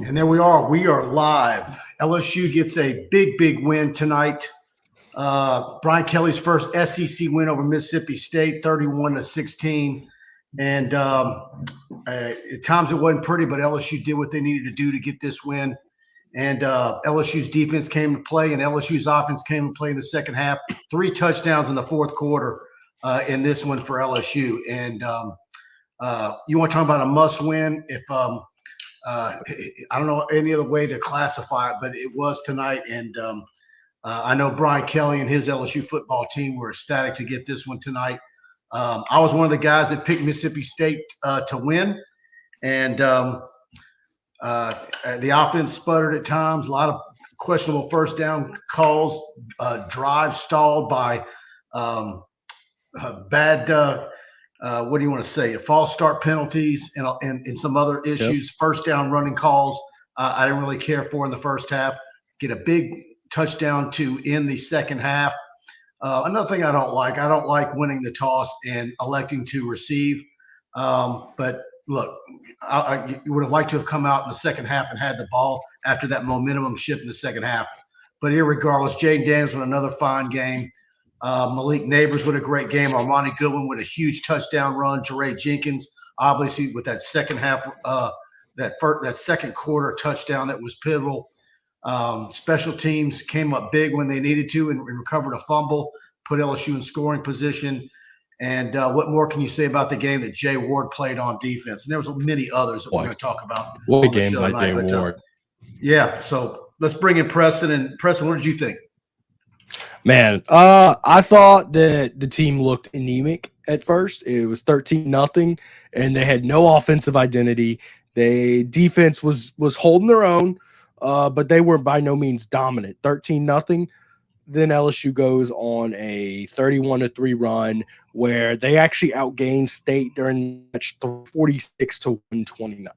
And there we are. We are live. LSU gets a big win tonight. Brian Kelly's first SEC win over Mississippi State, 31-16. And at times it wasn't pretty, but LSU did what they needed to do to get this win. And LSU's defense came to play, and LSU's offense came to play in the second half. 3 touchdowns in the fourth quarter in this one for LSU. And you want to talk about a must-win? If I don't know any other way to classify it, but it was tonight. And I know Brian Kelly and his LSU football team were ecstatic to get this one tonight. I was one of the guys that picked Mississippi State to win. And the offense sputtered at times, a lot of questionable first down calls, drives stalled by bad what do you want to say? False start penalties and some other issues. Yep. First down running calls I didn't really care for in the first half. Get a big touchdown to end the second half. Another thing I don't like winning the toss and electing to receive. But look, you would have liked to have come out in the second half and had the ball after that momentum shift in the second half. But irregardless, Jaden Daniels with another fine game. Malik Neighbors with a great game. Armani Goodwin with a huge touchdown run. Jeray Jenkins, obviously, with that second half, that second quarter touchdown that was pivotal. Special teams came up big when they needed to and recovered a fumble, put LSU in scoring position. And what more can you say about the game that Jay Ward played on defense? And there was many others that we're going to talk about. What a game by Jay Ward. Yeah, so let's bring in Preston. And Preston, what did you think? Man, I thought that the team looked anemic at first. It was 13-0, and they had no offensive identity. Defense was holding their own, but they were by no means dominant. 13-0. Then LSU goes on a 31-3 run where they actually outgained State during the match 46-129.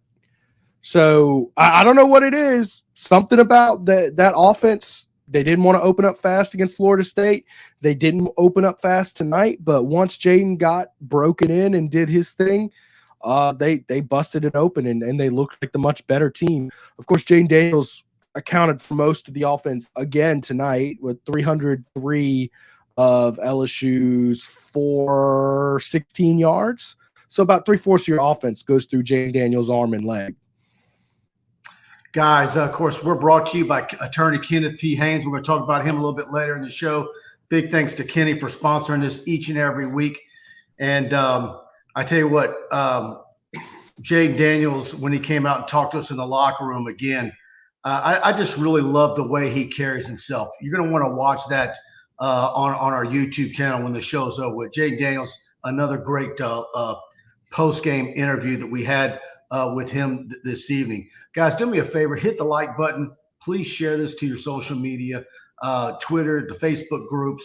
So I don't know what it is. Something about that offense. They didn't want to open up fast against Florida State. They didn't open up fast tonight, but once Jaden got broken in and did his thing, they busted it open and they looked like the much better team. Of course, Jaden Daniels accounted for most of the offense again tonight with 303 of LSU's 416 yards. So about 3/4 of your offense goes through Jaden Daniels' arm and leg. Guys, of course, we're brought to you by attorney Kenneth P. Haines. We're going to talk about him a little bit later in the show. Big thanks to Kenny for sponsoring this each and every week. And I tell you what, Jaden Daniels, when he came out and talked to us in the locker room again, I just really love the way he carries himself. You're going to want to watch that on our YouTube channel when the show's over with. Jaden Daniels, another great post-game interview that we had with him this evening. Guys, do me a favor, hit the like button. Please share this to your social media, Twitter, the Facebook groups.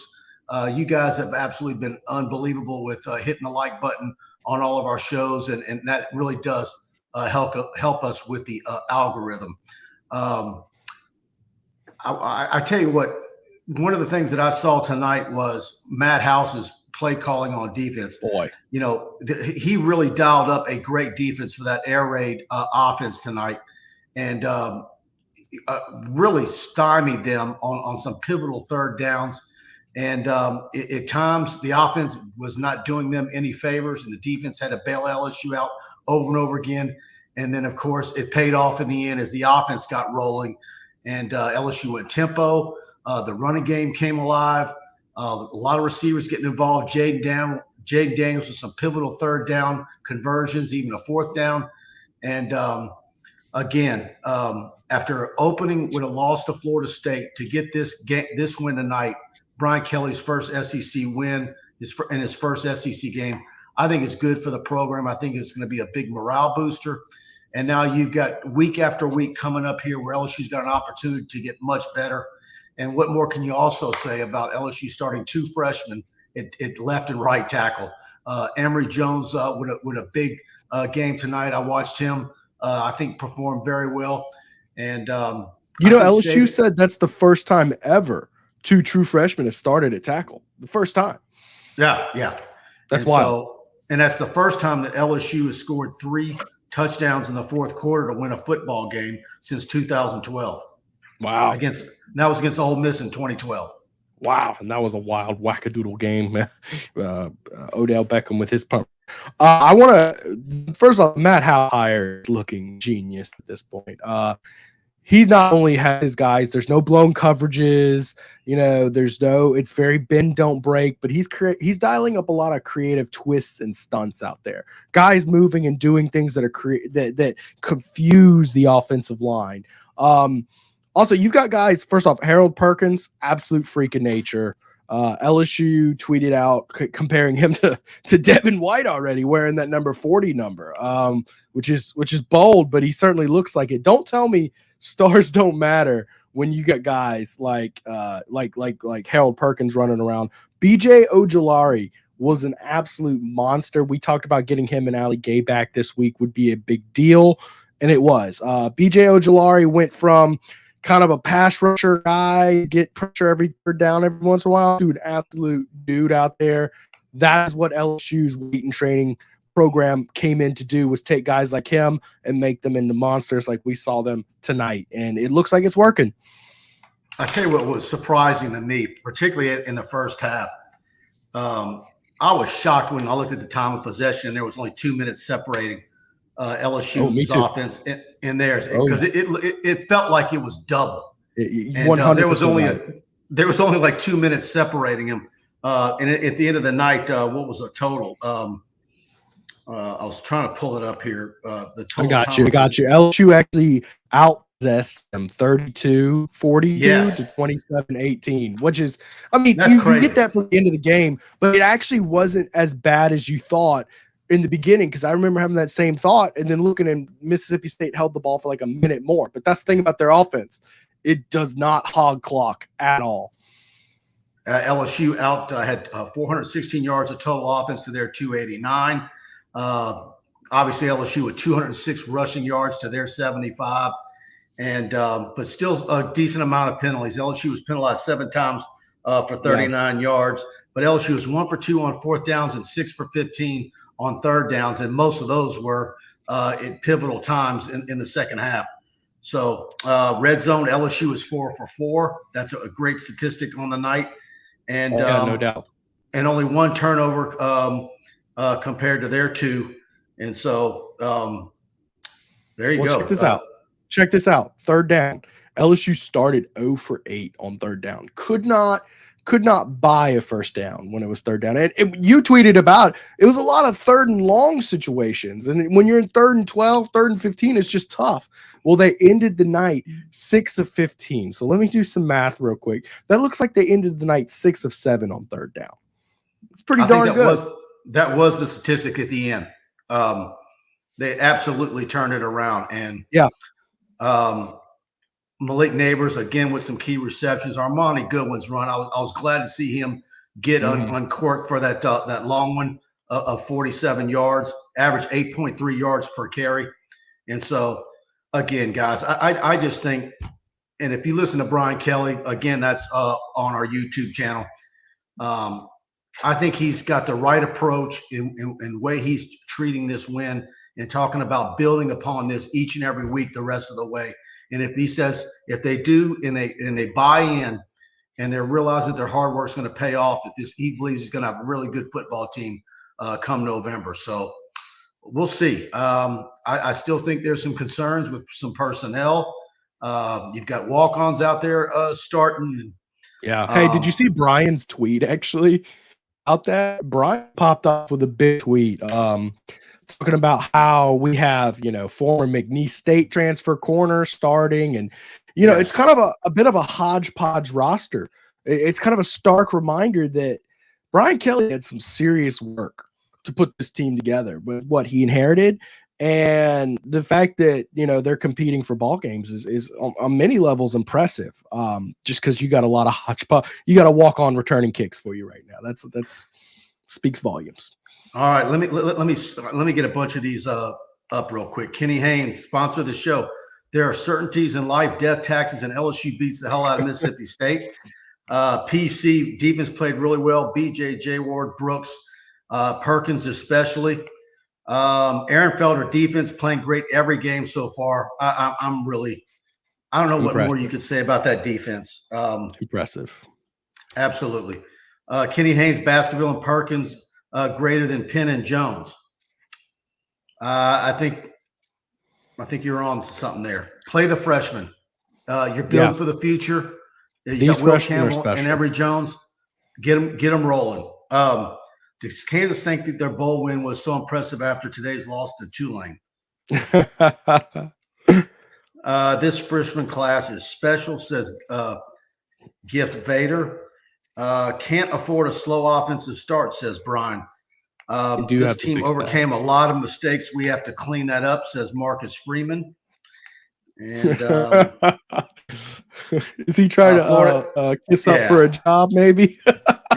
You guys have absolutely been unbelievable with hitting the like button on all of our shows, and that really does help us with the algorithm. I tell you what, one of the things that I saw tonight was Matt House's play calling on defense. Boy, you know, he really dialed up a great defense for that air raid offense tonight, and really stymied them on some pivotal third downs. And at times, the offense was not doing them any favors, and the defense had to bail LSU out over and over again. And then, of course, it paid off in the end as the offense got rolling, and LSU went tempo. The running game came alive. A lot of receivers getting involved. Jaden Daniels with some pivotal third down conversions, even a fourth down. And again, after opening with a loss to Florida State, to get this win tonight, Brian Kelly's first SEC win, his first SEC game, I think it's good for the program. I think it's going to be a big morale booster. And now you've got week after week coming up here where LSU's got an opportunity to get much better. And what more can you also say about LSU starting 2 freshmen at left and right tackle? Emory Jones with a big game tonight. I watched him. I think perform very well. And LSU said that's the first time ever 2 true freshmen have started at tackle. The first time. Yeah. That's wild. And that's the first time that LSU has scored 3 touchdowns in the fourth quarter to win a football game since 2012. Wow. That was against Ole Miss in 2012. Wow, and that was a wild wackadoodle game. Odell Beckham with his punt. I want to first off, Matt Howire looking genius at this point. He not only has his guys, there's no blown coverages, it's very bend don't break, but he's dialing up a lot of creative twists and stunts out there. Guys moving and doing things that are that confuse the offensive line. Also, you've got guys, first off, Harold Perkins, absolute freak of nature. LSU tweeted out comparing him to Devin White already, wearing that number 40 number, which is bold, but he certainly looks like it. Don't tell me stars don't matter when you got guys like Harold Perkins running around. BJ Ojulari was an absolute monster. We talked about getting him and Ali Gay back this week would be a big deal, and it was. BJ Ojulari went from kind of a pass rusher guy, get pressure every third down every once in a while, to an absolute dude out there. That is what LSU's weight and training program came in to do, was take guys like him and make them into monsters like we saw them tonight. And it looks like it's working. I tell you what was surprising to me, particularly in the first half. I was shocked when I looked at the time of possession and there was only 2 minutes separating LSU's offense in theirs, because it felt like it was double. And there was only like 2 minutes separating them. And at the end of the night, what was the total? I was trying to pull it up here. The total. I got you. LSU actually outpossessed them 32-42 to 27-18, which is, you get that from the end of the game, but it actually wasn't as bad as you thought in the beginning, because I remember having that same thought, and then looking, and Mississippi State held the ball for like a minute more. But that's the thing about their offense. It does not hog clock at all. LSU had 416 yards of total offense to their 289. Obviously, LSU with 206 rushing yards to their 75. But still a decent amount of penalties. LSU was penalized 7 times for 39 yards. But LSU was 1 for 2 on fourth downs and 6 for 15 on third downs, and most of those were at pivotal times in the second half. So red zone, LSU was 4 for 4. That's a great statistic on the night, and no doubt. And only 1 turnover compared to their 2. And so there you go. Check this out. Third down, LSU started 0 for 8 on third down. Could not buy a first down when it was third down. And you tweeted about it was a lot of third and long situations. And when you're in 3rd and 12, 3rd and 15, it's just tough. Well, they ended the night 6 of 15. So let me do some math real quick. That looks like they ended the night 6 of 7 on third down. It's pretty darn good. That was the statistic at the end. They absolutely turned it around. And Malik Neighbors, again, with some key receptions. Armani Goodwin's run, I was glad to see him get uncorked for that long one of 47 yards, average 8.3 yards per carry. And so, again, guys, I just think, and if you listen to Brian Kelly, again, that's on our YouTube channel. I think he's got the right approach in way he's treating this win and talking about building upon this each and every week the rest of the way. And if he says, if they do and they buy in and they're realizing that their hard work is going to pay off, that he believes he's going to have a really good football team come November. So we'll see. I still think there's some concerns with some personnel. You've got walk-ons out there starting. Hey, did you see Brian's tweet actually out there? Brian popped off with a big tweet. Talking about how we have, former McNeese State transfer corner starting, and it's kind of a bit of a hodgepodge roster. It's kind of a stark reminder that Brian Kelly had some serious work to put this team together with what he inherited, and the fact that they're competing for ball games is on many levels impressive. Just because you got a lot of hodgepodge, you got to walk on returning kicks for you right now. That's speaks volumes. All right, let me get a bunch of these up real quick. Kenny Haines, sponsor of the show. There are certainties in life, death, taxes, and LSU beats the hell out of Mississippi State. PC defense played really well. BJ, J. Ward, Brooks, Perkins especially. Ehrenfelder defense playing great every game so far. I don't know what more you could say about that defense. Impressive. Absolutely. Kenny Haines, Baskerville, and Perkins greater than Penn and Jones. I think you're on to something there. Play the freshmen. You're building for the future. You got Will Campbell and Emory Jones. Get them rolling. Does Kansas think that their bowl win was so impressive after today's loss to Tulane? This freshman class is special, says Gift Vader. Can't afford a slow offensive start, says Brian. This team overcame a lot of mistakes. We have to clean that up, says Marcus Freeman. And is he trying to kiss up for a job, maybe?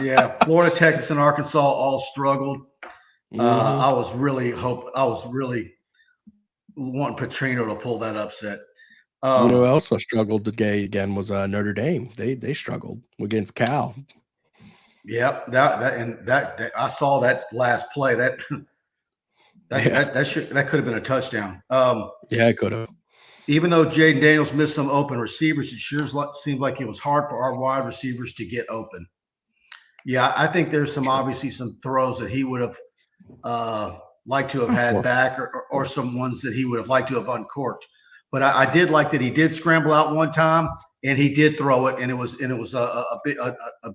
Yeah, Florida, Texas, and Arkansas all struggled. I was really wanting Petrino to pull that upset. You know who also struggled today again was Notre Dame. They struggled against Cal. Yep, that I saw that last play. That could have been a touchdown. Yeah, it could have. Even though Jaden Daniels missed some open receivers, it sure seemed like it was hard for our wide receivers to get open. Yeah, I think there's obviously some throws that he would have liked to have had back, or some ones that he would have liked to have uncorked. But I did like that he did scramble out one time and he did throw it, and it was a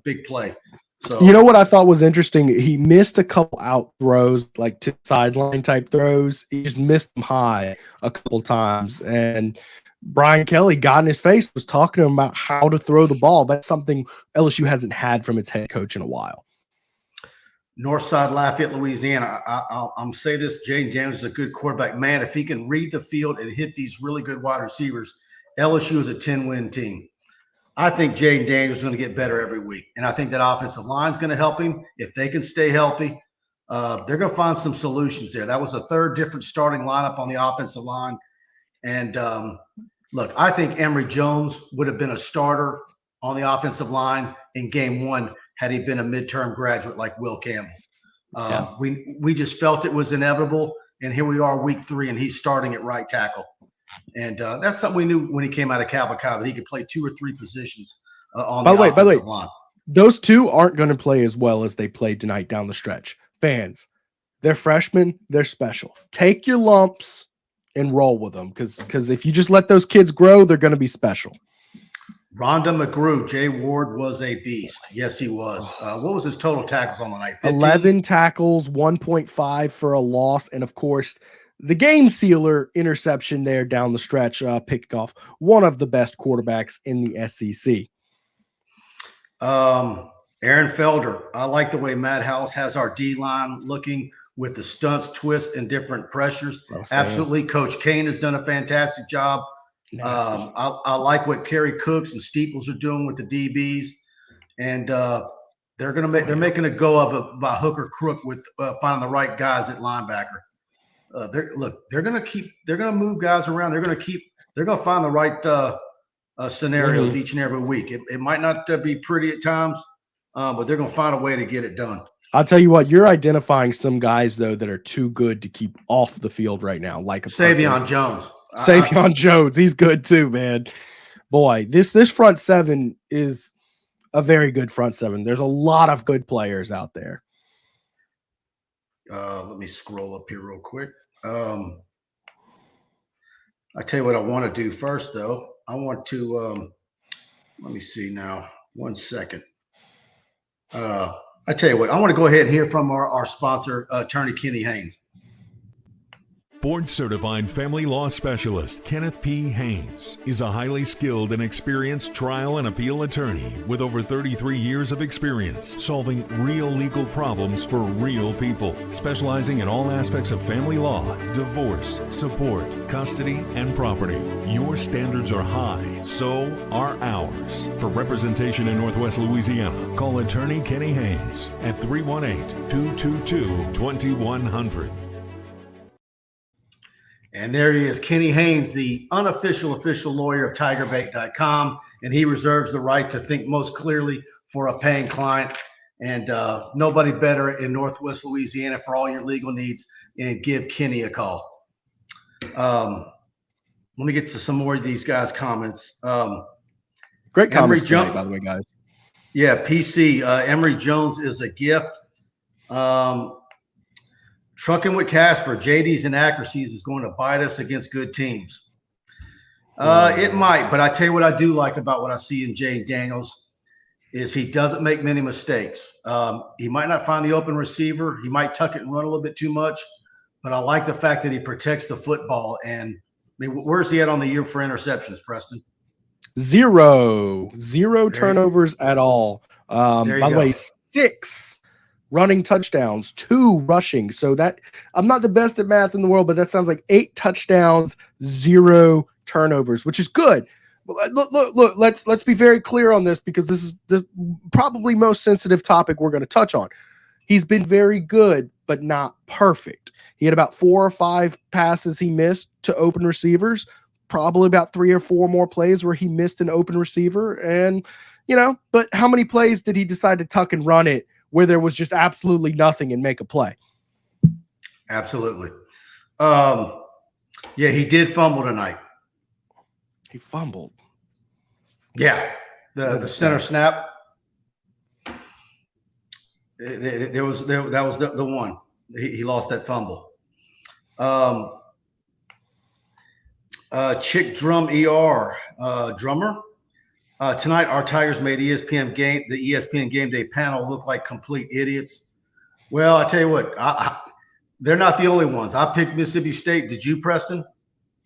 big play. So, you know what I thought was interesting? He missed a couple out throws, like to sideline type throws. He just missed them high a couple times. And Brian Kelly got in his face, was talking to him about how to throw the ball. That's something LSU hasn't had from its head coach in a while. Northside Lafayette, Louisiana. I'm say this: Jaden Daniels is a good quarterback. Man, if he can read the field and hit these really good wide receivers, LSU is a 10-win team. I think Jaden Daniels is going to get better every week, and I think that offensive line is going to help him. If they can stay healthy, they're going to find some solutions there. That was a third different starting lineup on the offensive line. And look, I think Emory Jones would have been a starter on the offensive line in game one had he been a midterm graduate like Will Campbell. We just felt it was inevitable, and here we are week 3, and he's starting at right tackle. And that's something we knew when he came out of Calvin Cow, that he could play 2 or 3 positions on the offensive line. Those two aren't going to play as well as they played tonight down the stretch. Fans, they're freshmen. They're special. Take your lumps and roll with them, because if you just let those kids grow, they're going to be special. Rhonda McGrew, Jay Ward was a beast. Yes, he was. What was his total tackles on the night? 15? 11 tackles, 1.5 for a loss, and of course, the game sealer interception there down the stretch, picking off one of the best quarterbacks in the SEC. Aaron Felder, I like the way Matt House has our D-line looking with the stunts, twists, and different pressures. Absolutely. Coach Kane has done a fantastic job. I like what Kerry Cooks and Steeples are doing with the DBs, and they're making a go of it by hook or crook with finding the right guys at linebacker. They're going to move guys around. They're going to find the right scenarios each and every week. It might not be pretty at times, but they're going to find a way to get it done. I'll tell you what, you're identifying some guys though that are too good to keep off the field right now, like Savion Jones. Savion Jones, he's good too, man. Boy, this front seven is a very good front seven. There's a lot of good players out there. Let me scroll up here real quick. I tell you what I want to do first, though. I want to let me see now. 1 second. I tell you what, I want to go ahead and hear from our sponsor, attorney Kenny Haines. Board-certified family law specialist Kenneth P. Haines is a highly skilled and experienced trial and appeal attorney with over 33 years of experience solving real legal problems for real people, specializing in all aspects of family law, divorce, support, custody, and property. Your standards are high, so are ours. For representation in Northwest Louisiana, call attorney Kenny Haines at 318-222-2100. And there he is, Kenny Haines, the unofficial official lawyer of TigerBait.com, and he reserves the right to think most clearly for a paying client. And nobody better in Northwest Louisiana for all your legal needs and give Kenny a call. Let me get to some more of these guys' comments. Great comments tonight, by the way, guys. Yeah, PC. Emory Jones is a gift. Trucking with Casper, JD's inaccuracies is going to bite us against good teams. It might, but I tell you what I do like about what I see in Jay Daniels is he doesn't make many mistakes. He might not find the open receiver. He might tuck it and run a little bit too much, but I like the fact that he protects the football. And I mean, where's he at on the year for interceptions, Preston? Zero turnovers at all. By the way, 6 running touchdowns, 2 rushing. So that I'm not the best at math in the world, but that sounds like 8 touchdowns, 0 turnovers, which is good. Look, let's be very clear on this because this is probably most sensitive topic we're going to touch on. He's been very good, but not perfect. He had about 4 or 5 passes he missed to open receivers, probably about 3 or 4 more plays where he missed an open receiver. And, but how many plays did he decide to tuck and run it where there was just absolutely nothing and make a play? Absolutely. Yeah, he did fumble tonight. He fumbled. Yeah, the center snap. That was the one. He lost that fumble. Chick Drum ER drummer. Tonight, our Tigers made the ESPN Game Day panel look like complete idiots. Well, I tell you what, they're not the only ones. I picked Mississippi State. Did you, Preston?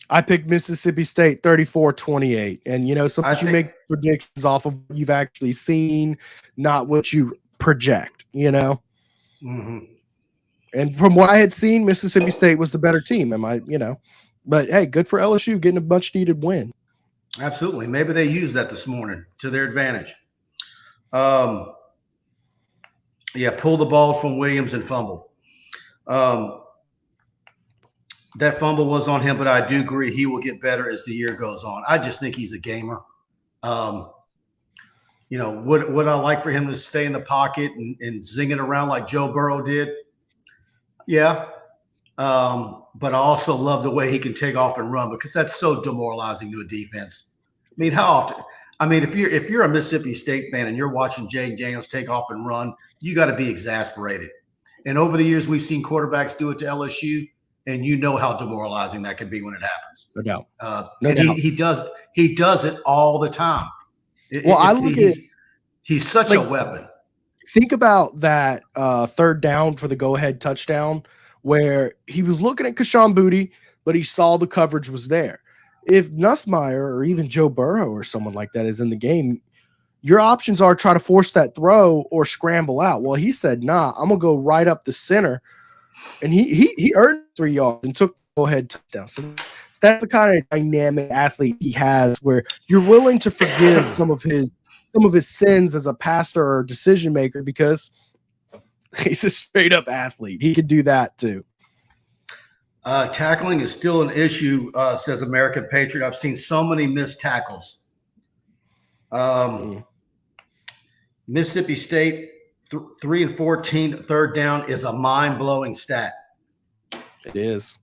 I picked Mississippi State 34-28. And, sometimes you make predictions off of what you've actually seen, not what you project, Mm-hmm. And from what I had seen, Mississippi State was the better team. But hey, good for LSU getting a much needed win. Absolutely. Maybe they used that this morning to their advantage. Yeah, pulled the ball from Williams and fumbled. That fumble was on him, but I do agree he will get better as the year goes on. I just think he's a gamer. Would I like for him to stay in the pocket and zing it around like Joe Burrow did? Yeah. But I also love the way he can take off and run because that's so demoralizing to a defense. I mean, how often? I mean, if you're a Mississippi State fan and you're watching Jay Daniels take off and run, you got to be exasperated. And over the years, we've seen quarterbacks do it to LSU, and you know how demoralizing that can be when it happens. No doubt. He does it all the time. He's such a weapon. Think about that third down for the go-ahead touchdown where he was looking at Kashawn Boutte, but he saw the coverage was there. If Nussmeier or even Joe Burrow or someone like that is in the game, your options are try to force that throw or scramble out. Well, he said, nah, I'm going to go right up the center. And he earned 3 yards and took go-ahead touchdown. So that's the kind of dynamic athlete he has where you're willing to forgive some of his sins as a passer or decision maker because he's a straight up athlete. He could do that too. Tackling is still an issue, says American Patriot. I've seen so many missed tackles. Mississippi State 3 and 14 third down is a mind-blowing stat. It is.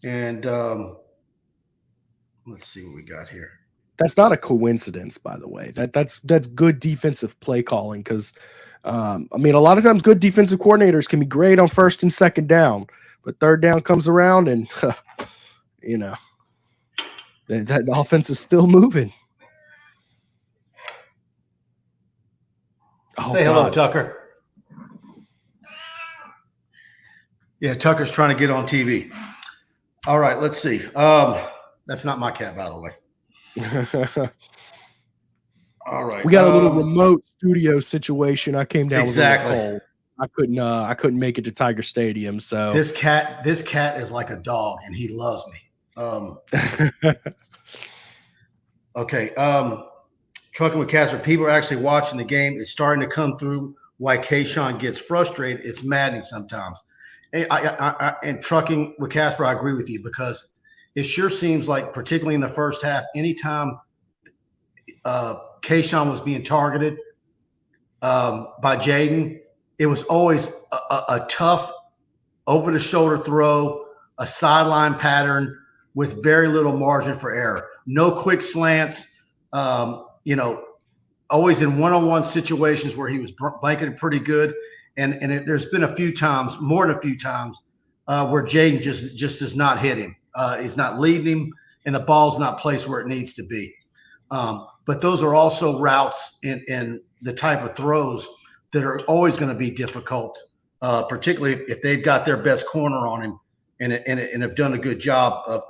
And let's see what we got here. That's not a coincidence, by the way. That's good defensive play calling because, a lot of times good defensive coordinators can be great on first and second down, but third down comes around and, the offense is still moving. Say hello, Tucker. Yeah, Tucker's trying to get on TV. All right, let's see. That's not my cat, by the way. All right. We got a little remote studio situation. I came down exactly. with a little cold. I couldn't make it to Tiger Stadium. So this cat is like a dog and he loves me. Okay. Trucking with Casper, people are actually watching the game. It's starting to come through why Kayshawn gets frustrated. It's maddening sometimes. And trucking with Casper, I agree with you because it sure seems like, particularly in the first half, anytime Kayshawn was being targeted by Jaden, it was always a tough over-the-shoulder throw, a sideline pattern with very little margin for error. No quick slants, always in one-on-one situations where he was blanketed pretty good. And there's been more than a few times, where Jaden just does not hit him. He's not leading him, and the ball's not placed where it needs to be. But those are also routes in the type of throws that are always going to be difficult, particularly if they've got their best corner on him and have done a good job of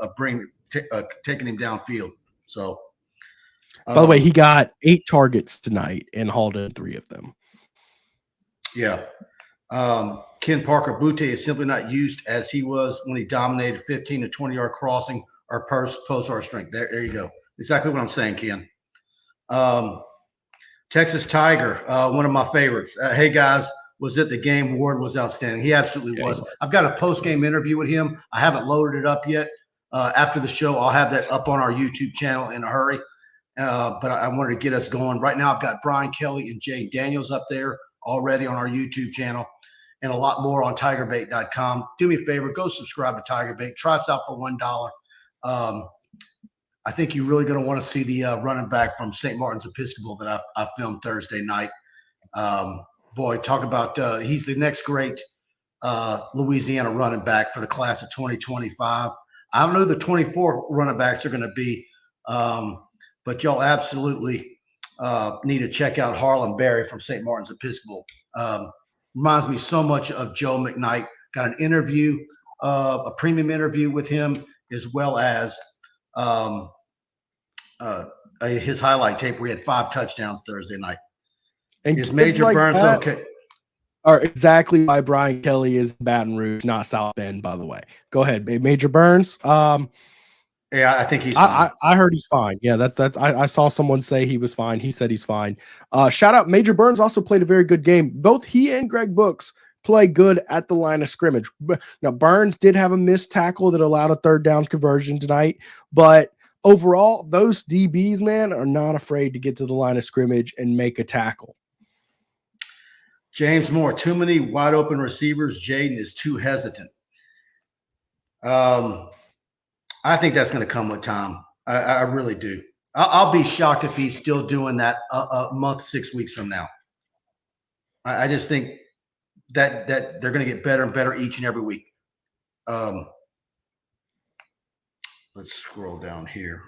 taking him downfield. So, by the way, he got 8 targets tonight and hauled in 3 of them. Yeah. Ken Parker Butte is simply not used as he was when he dominated 15 to 20-yard crossing or post our strength. There you go. Exactly what I'm saying, Ken. Texas Tiger, one of my favorites. Hey, guys, was it the game? Ward was outstanding. He absolutely was. I've got a post-game interview with him. I haven't loaded it up yet. After the show, I'll have that up on our YouTube channel in a hurry. But I wanted to get us going. Right now, I've got Brian Kelly and Jay Daniels up there already on our YouTube channel, and a lot more on TigerBait.com. Do me a favor, go subscribe to TigerBait. Try us out for $1. I think you're really going to want to see the running back from St. Martin's Episcopal that I filmed Thursday night. Boy, talk about he's the next great Louisiana running back for the class of 2025. I don't know who the 24 running backs are going to be, but y'all absolutely need to check out Harlan Berry from St. Martin's Episcopal. Reminds me so much of Joe McKnight. Got an interview, a premium interview with him, as well as his highlight tape where he had 5 touchdowns Thursday night. And is Major like Burns that okay? Are exactly why Brian Kelly is Baton Rouge, not South Bend, by the way. Go ahead, Major Burns. Yeah, I think he's fine. I heard he's fine. Yeah, that's I saw someone say he was fine. He said he's fine. Shout out, Major Burns also played a very good game. Both he and Greg Brooks play good at the line of scrimmage. Now, Burns did have a missed tackle that allowed a 3rd down conversion tonight, but overall, those DBs, man, are not afraid to get to the line of scrimmage and make a tackle. James Moore, too many wide open receivers. Jaden is too hesitant. I think that's going to come with time. I really do. I'll be shocked if he's still doing that a month, 6 weeks from now. I just think that they're going to get better and better each and every week. Let's scroll down here.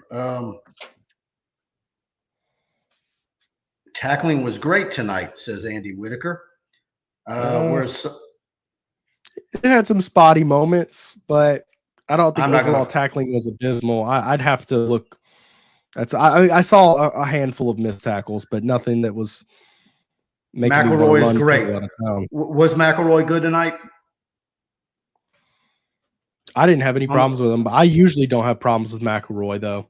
Tackling was great tonight, says Andy Whitaker. It had some spotty moments, but I don't think overall tackling was abysmal. I'd have to look. I saw a handful of missed tackles, but nothing that was making McElroy is great. Was McElroy good tonight? I didn't have any problems with him, but I usually don't have problems with McElroy, though.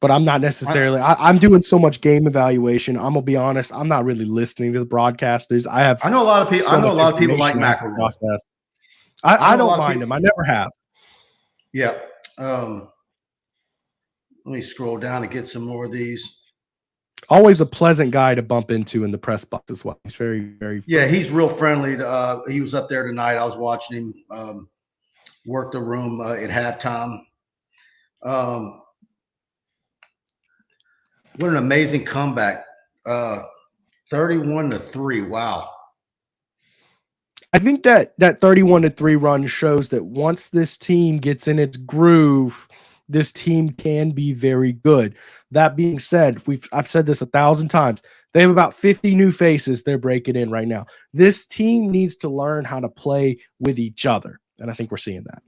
But I'm not necessarily. I'm doing so much game evaluation. I'm gonna be honest. I'm not really listening to the broadcasters. I know a lot of people. I know a lot of people like McElroy. I don't mind him. I never have. Yeah. Let me scroll down and get some more of these. Always a pleasant guy to bump into in the press box as well. He's very, very. Yeah, he's real friendly. He was up there tonight. I was watching him work the room at halftime. What an amazing comeback. 31-3. Wow. I think that 31-3 run shows that once this team gets in its groove, this team can be very good. That being said, I've said this 1,000 times. They have about 50 new faces they're breaking in right now. This team needs to learn how to play with each other, and I think we're seeing that.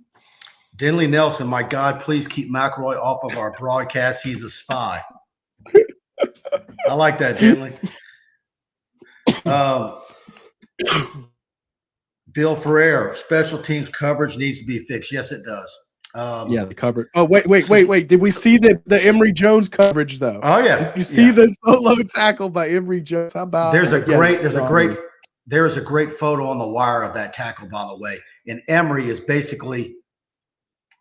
Denley Nelson, my God, please keep McElroy off of our broadcast. He's a spy. I like that, Denley. Bill Ferrer, special teams coverage needs to be fixed. Yes, it does. Yeah, the coverage. Oh, wait. Did we see the Emory Jones coverage though? Oh yeah. Did you see the solo tackle by Emory Jones? How about there is a great photo on the wire of that tackle, by the way. And Emory is basically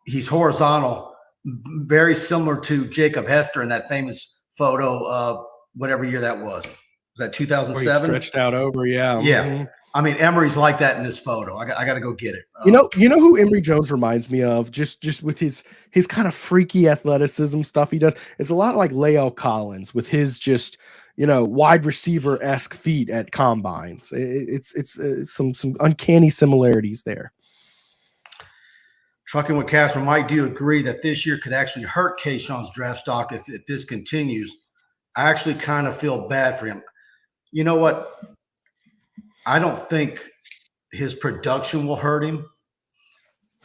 he's horizontal, very similar to Jacob Hester in that famous photo of whatever year that was. Was that 2007? Stretched out over, yeah. Yeah. Mm-hmm. I mean, Emery's like that in this photo. I got to go get it. You know who Emory Jones reminds me of? Just with his kind of freaky athleticism stuff he does. It's a lot like Lael Collins with his just wide receiver-esque feet at combines. It's some uncanny similarities there. Trucking with Casper, Mike, do you agree that this year could actually hurt Kayshawn's draft stock if this continues? I actually kind of feel bad for him. You know what? I don't think his production will hurt him,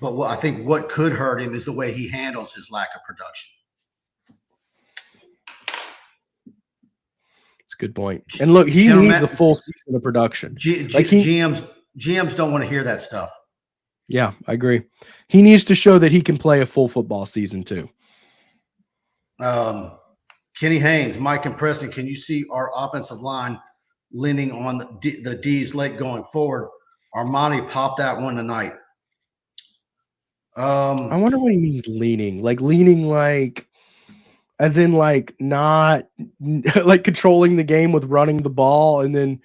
but I think what could hurt him is the way he handles his lack of production. It's a good point. And look, he needs a full season of production. GMs don't want to hear that stuff. Yeah, I agree. He needs to show that he can play a full football season too. Kenny Haines, Mike and Preston, can you see our offensive line leaning on the D's late going forward? Armani popped that one tonight. I wonder what he means leaning. Like leaning like as in like not like controlling the game with running the ball and then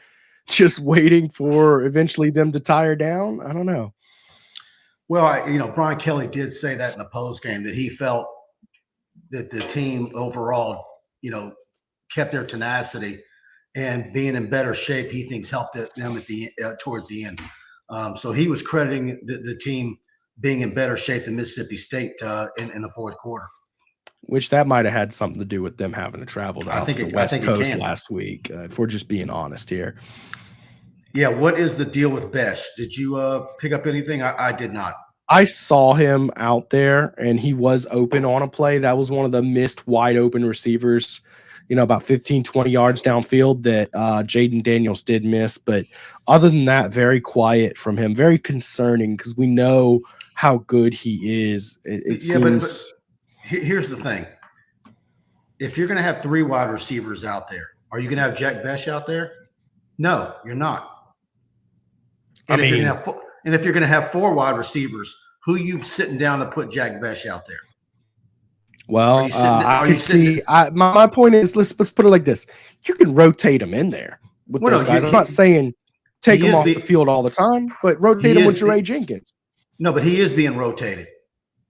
just waiting for eventually them to tire down. I don't know. Well, Brian Kelly did say that in the post game that he felt that the team overall, kept their tenacity and being in better shape. He thinks helped them at the towards the end. So he was crediting the team being in better shape than Mississippi State in the fourth quarter. Which that might have had something to do with them having to travel to the West Coast last week, if we're just being honest here. Yeah, what is the deal with Besh? Did you pick up anything? I did not. I saw him out there, and he was open on a play. That was one of the missed wide open receivers, about 15, 20 yards downfield that Jaden Daniels did miss. But other than that, very quiet from him. Very concerning because we know how good he is. It seems. But here's the thing. If you're going to have 3 wide receivers out there, are you going to have Jack Besh out there? No, you're not. And if you're going to have 4 wide receivers, who are you sitting down to put Jack Besh out there? Well, I could see. My point is, let's put it like this: you can rotate them in there with those guys. I'm not saying take them off the field all the time, but rotate them with Jeray Jenkins. No, but he is being rotated,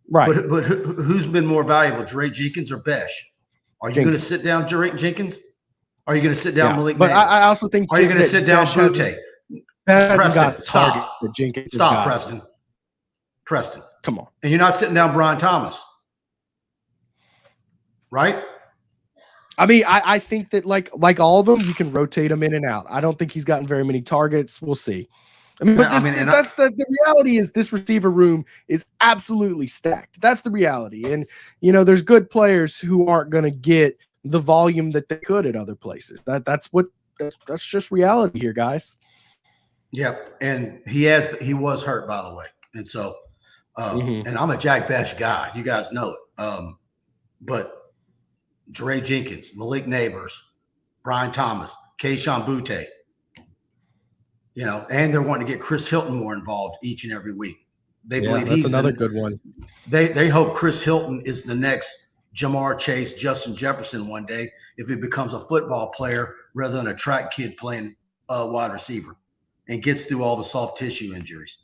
right? But who's been more valuable, Jeray Jenkins or Besh? Are you going to sit down Jeray Jenkins? Are you going to sit down Malik? But I also think. Are you going to sit down Butte? Preston, stop. Stop, Preston. Preston, come on. And you're not sitting down Brian Thomas, right? I mean, I think that like all of them, you can rotate them in and out. I don't think he's gotten very many targets. We'll see. I mean, but that's the reality is this receiver room is absolutely stacked. That's the reality. And, there's good players who aren't going to get the volume that they could at other places. That's just reality here, guys. Yep. And he was hurt, by the way. And so, and I'm a Jack Besh guy. You guys know it. But Jeray Jenkins, Malik Neighbors, Brian Thomas, Kayshawn Butte, and they're wanting to get Chris Hilton more involved each and every week. They believe that's another good one. They hope Chris Hilton is the next Jamar Chase, Justin Jefferson one day if he becomes a football player rather than a track kid playing wide receiver and gets through all the soft tissue injuries.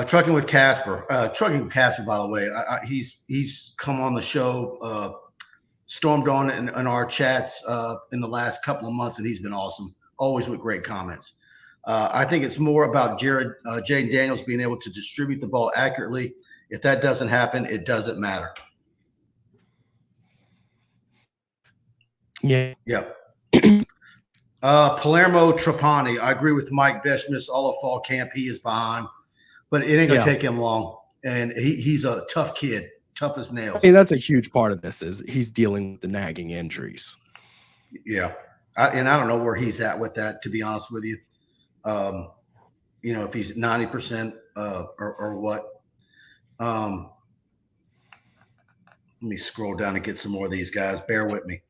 Trucking with Casper. By the way, he's come on the show, stormed on in our chats in the last couple of months, and he's been awesome, always with great comments. I think it's more about Jaden Daniels being able to distribute the ball accurately. If that doesn't happen, it doesn't matter. Yeah. Yep. Palermo Trapani. I agree with Mike. Besh missed all of fall camp. He is behind. But it ain't going to take him long. And he's a tough kid, tough as nails. I mean, that's a huge part of this is he's dealing with the nagging injuries. Yeah. I don't know where he's at with that, to be honest with you. If he's 90% or what. Let me scroll down and get some more of these guys. Bear with me.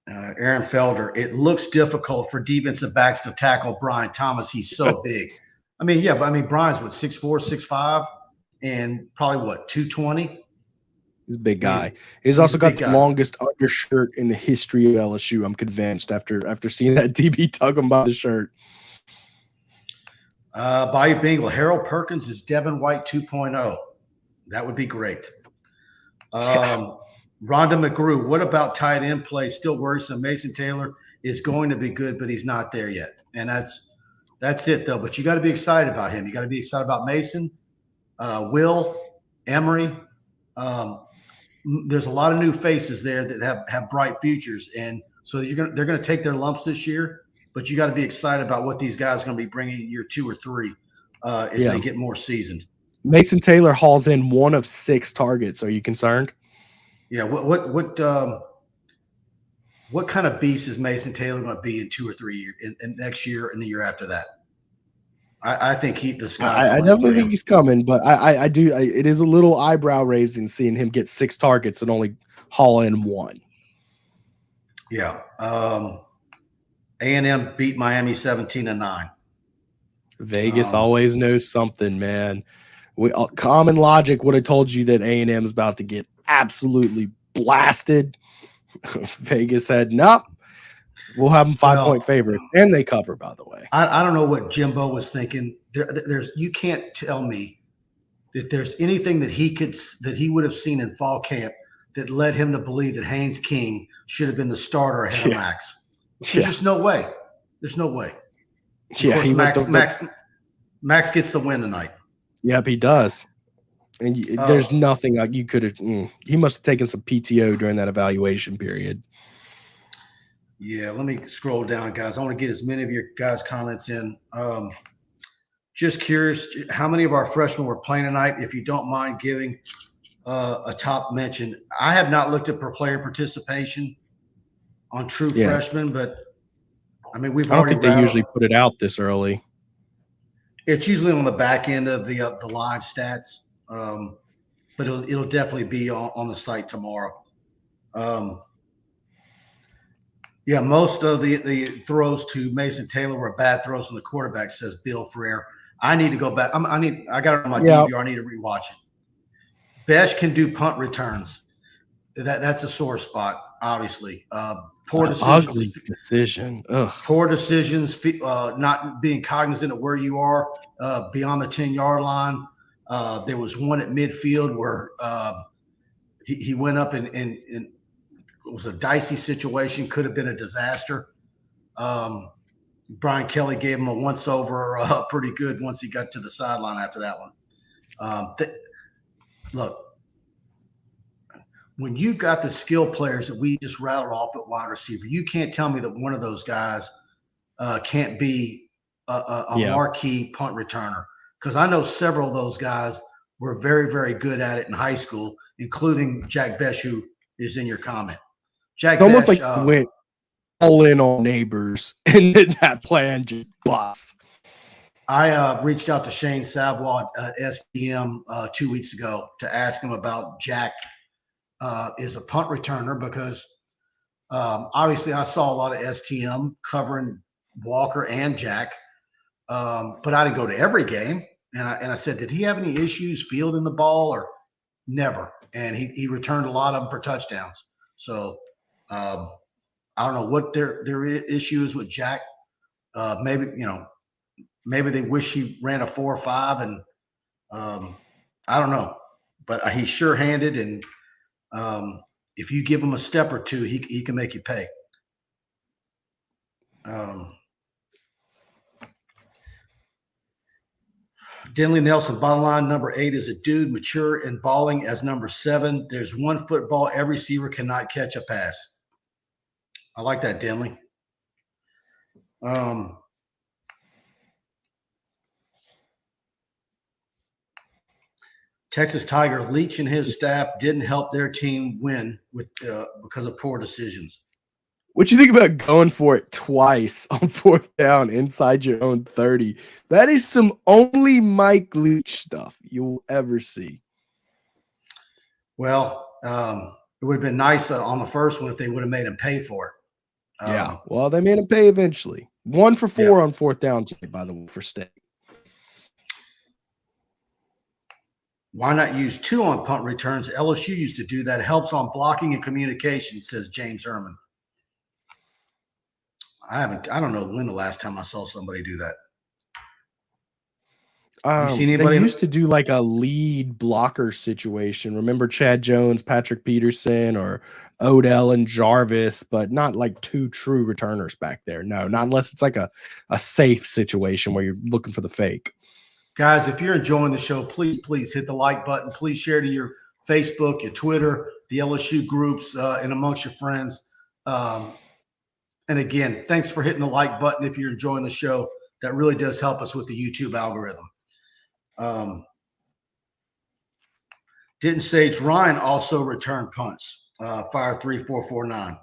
Aaron Felder, it looks difficult for defensive backs to tackle Brian Thomas. He's so big. Brian's what, 6'4", 6'5", and probably what, 220? He's a big guy. He's also got the longest undershirt in the history of LSU. I'm convinced after seeing that DB tug him by the shirt. Bayou Bengal, Harold Perkins is Devin White 2.0. That would be great. Rhonda McGrew, what about tight end play? Still worrisome. Mason Taylor is going to be good, but he's not there yet. And that's it, though. But you got to be excited about him. You got to be excited about Mason, Will, Emery. There's a lot of new faces there that have bright futures, and so they're going to take their lumps this year. But you got to be excited about what these guys are going to be bringing year 2 or 3 as they get more seasoned. Mason Taylor hauls in 1 of 6 targets. Are you concerned? Yeah. What kind of beast is Mason Taylor going to be in 2 or 3 years, in next year and the year after that? I think the sky's I definitely think he's coming, but I do. It is a little eyebrow raising seeing him get 6 targets and only haul in 1. Yeah. A&M beat Miami 17-9. Vegas always knows something, man. Common logic would have told you that A&M is about to get absolutely blasted. Vegas said, nope. We'll have them 5-point favorites, and they cover, by the way. I don't know what Jimbo was thinking. You can't tell me that there's anything that he would have seen in fall camp that led him to believe that Haines King should have been the starter ahead of Max. There's just no way. There's no way. Of course, Max gets the win tonight. Yep, he does. And there's nothing you could have. He must have taken some PTO during that evaluation period. Yeah, let me scroll down, guys. I want to get as many of your guys' comments in. Just curious, how many of our freshmen were playing tonight? If you don't mind giving a top mention. I have not looked at per player participation on true freshmen, but I mean, I don't think they usually put it out this early. It's usually on the back end of the live stats, but it'll definitely be on the site tomorrow. Yeah, most of the throws to Mason Taylor were bad throws from the quarterback, says Bill Ferrer. I need to go back. I got it on my DVR. I need to rewatch it. Besh can do punt returns. That's a sore spot, obviously. Poor decisions. Ugly decision. Ugh. Poor decisions. Not being cognizant of where you are beyond the 10-yard line. There was one at midfield where he went up and it was a dicey situation. Could have been a disaster. Brian Kelly gave him a once-over pretty good once he got to the sideline after that one. Look, when you've got the skill players that we just rattled off at wide receiver, you can't tell me that one of those guys can't be a marquee punt returner, because I know several of those guys were very, very good at it in high school, including Jack Besh, who is in your comment. Jack almost Besh, like went all in on Neighbors, and then that plan just busts. I reached out to Shane Savoy at SDM 2 weeks ago to ask him about Jack is a punt returner, because obviously I saw a lot of STM covering Walker and Jack, but I didn't go to every game. And I said, did he have any issues fielding the ball or never? And he returned a lot of them for touchdowns. So I don't know what their issue is with Jack. Maybe they wish he ran a 4.5, and I don't know, but he's sure-handed, and if you give him a step or two, he can make you pay. Denley Nelson, bottom line, number 8 is a dude, mature and balling as number 7. There's one football every receiver cannot catch a pass. I like that, Denley. Texas Tiger, Leach and his staff didn't help their team win because of poor decisions. What you think about going for it twice on 4th down inside your own 30? That is some only Mike Leach stuff you'll ever see. Well, it would have been nice on the first one if they would have made him pay for it. Yeah, well, they made him pay eventually. 1 for 4 on 4th down, by the way, for State. Why not use 2 on punt returns? LSU used to do that. Helps on blocking and communication, says James Herman. I don't know when the last time I saw somebody do that. You seen anybody? They used to do like a lead blocker situation. Remember Chad Jones, Patrick Peterson, or Odell and Jarvis, but not like 2 true returners back there. No, not unless it's like a safe situation where you're looking for the fake. Guys, if you're enjoying the show, please hit the like button. Please share to your Facebook, your Twitter, the LSU groups, and amongst your friends. And again, thanks for hitting the like button if you're enjoying the show. That really does help us with the YouTube algorithm. Didn't Sage Ryan also return punts? Fire 3449.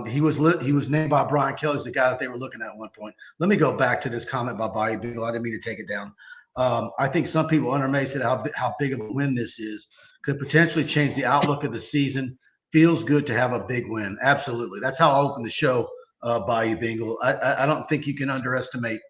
He was named by Brian Kelly as the guy that they were looking at one point. Let me go back to this comment by Bayou Bengal. I didn't mean to take it down. I think some people underestimated how big of a win this is. Could potentially change the outlook of the season. Feels good to have a big win. Absolutely. That's how I opened the show, Bayou Bengal. I don't think you can underestimate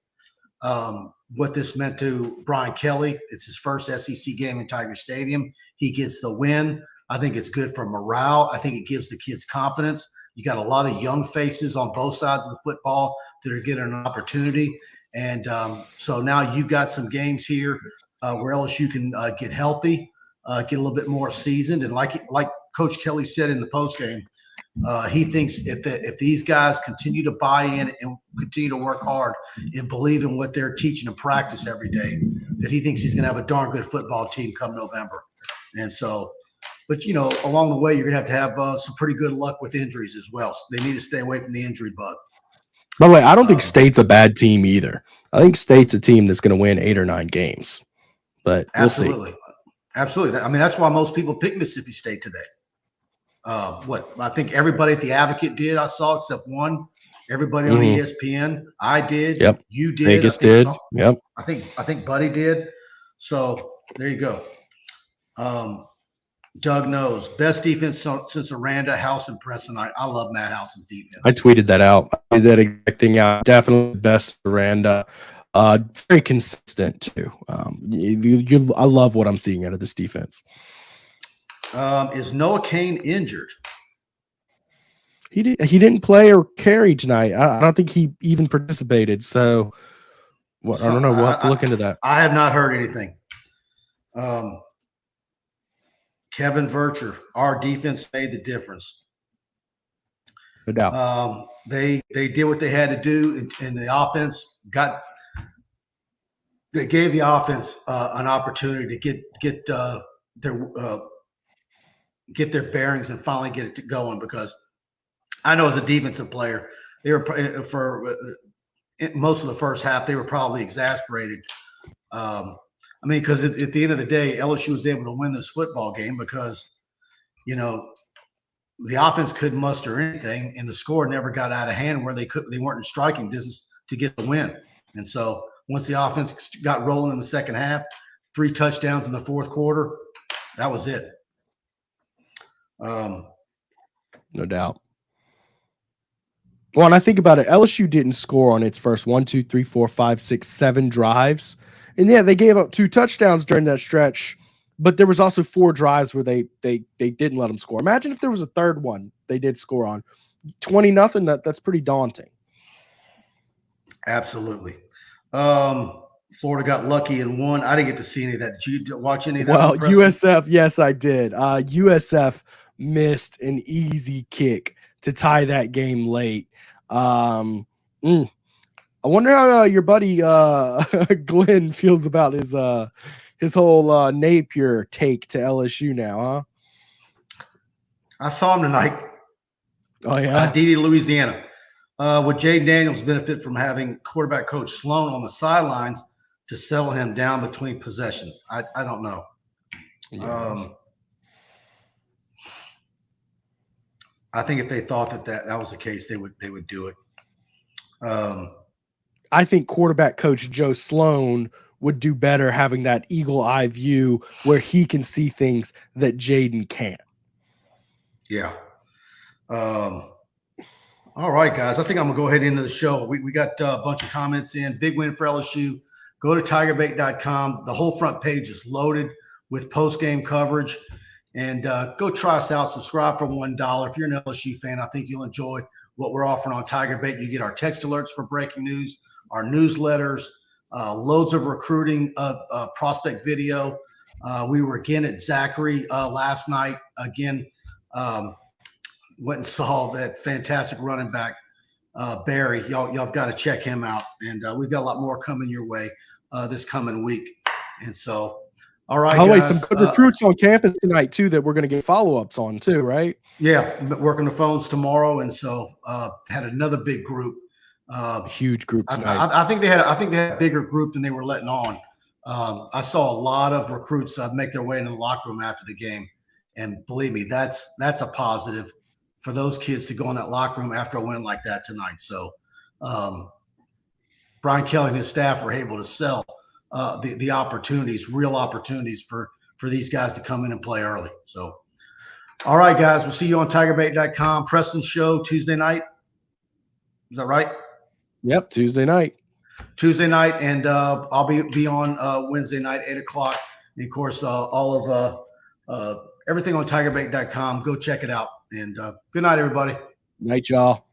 what this meant to Brian Kelly. It's his first SEC game in Tiger Stadium. He gets the win. I think it's good for morale. I think it gives the kids confidence. You got a lot of young faces on both sides of the football that are getting an opportunity. And so now you've got some games here where LSU can get healthy, get a little bit more seasoned. And like Coach Kelly said in the postgame, he thinks if these guys continue to buy in and continue to work hard and believe in what they're teaching and practice every day, that he thinks he's going to have a darn good football team come November. And so, but, you know, along the way, you're going to have some pretty good luck with injuries as well. So they need to stay away from the injury bug. By the way, I don't think State's a bad team either. I think State's a team that's going to win 8 or 9 games. But we'll absolutely. See. Absolutely. I mean, that's why most people pick Mississippi State today. What I think everybody at the Advocate did, I saw except one. Everybody on ESPN, I did. Yep. You did. Vegas did. Yep. I think Buddy did. So there you go. Doug knows best defense since Aranda, House, and Preston. I love Matt House's defense. I tweeted that out. I did that exact thing out. Definitely best Aranda. Very consistent too. I love what I'm seeing out of this defense. Is Noah Kane injured? He didn't play or carry tonight. I don't think he even participated. So I don't know. We'll have to look into that. I have not heard anything. Kevin Vircher, our defense made the difference. No doubt. They did what they had to do, and the offense they gave the offense an opportunity to get their bearings and finally get it going. Because I know as a defensive player, they were for most of the first half they were probably exasperated. I mean, because at the end of the day, LSU was able to win this football game because, you know, the offense couldn't muster anything, and the score never got out of hand where they weren't in striking distance to get the win. And so once the offense got rolling in the second half, 3 touchdowns in the fourth quarter, that was it. No doubt. Well, and I think about it, LSU didn't score on its first 1, 2, 3, 4, 5, 6, 7 drives. And yeah, they gave up 2 touchdowns during that stretch, but there was also 4 drives where they didn't let them score. Imagine if there was a third one they did score on. 20-0, that's pretty daunting. Absolutely. Florida got lucky and won. I didn't get to see any of that. Did you watch any of that? Well, USF, yes, I did. USF missed an easy kick to tie that game late. I wonder how your buddy Glenn feels about his whole Napier take to LSU now, huh? I saw him tonight. Oh, yeah? DD, Louisiana. Would Jaden Daniels benefit from having quarterback coach Sloan on the sidelines to settle him down between possessions? I don't know. Yeah. I think if they thought that was the case, they would do it. I think quarterback coach Joe Sloan would do better having that eagle eye view where he can see things that Jaden can't. Yeah. All right, guys. I think I'm gonna go ahead into the show. We got a bunch of comments in. Big win for LSU. go to TigerBait.com. The whole front page is loaded with post-game coverage. And go try us out. Subscribe for $1. If you're an LSU fan, I think you'll enjoy what we're offering on TigerBait. You get our text alerts for breaking news, our newsletters, loads of recruiting prospect video. We were again at Zachary last night. Again, went and saw that fantastic running back, Barry. Y'all have got to check him out. And we've got a lot more coming your way this coming week. And so, all right, guys. some good recruits on campus tonight, too, that we're going to get follow-ups on, too, right? Yeah, working the phones tomorrow. And so had another big group. Huge group tonight. I think they had a bigger group than they were letting on. I saw a lot of recruits make their way into the locker room after the game. And believe me, that's a positive for those kids to go in that locker room after a win like that tonight. So Brian Kelly and his staff were able to sell the opportunities, real opportunities for these guys to come in and play early. So, all right, guys, we'll see you on TigerBait.com. Preston show Tuesday night. Is that right? Yep, Tuesday night. And I'll be on Wednesday night, 8 o'clock. And, of course, all of everything on TigerBait.com. Go check it out. And good night, everybody. Night, y'all.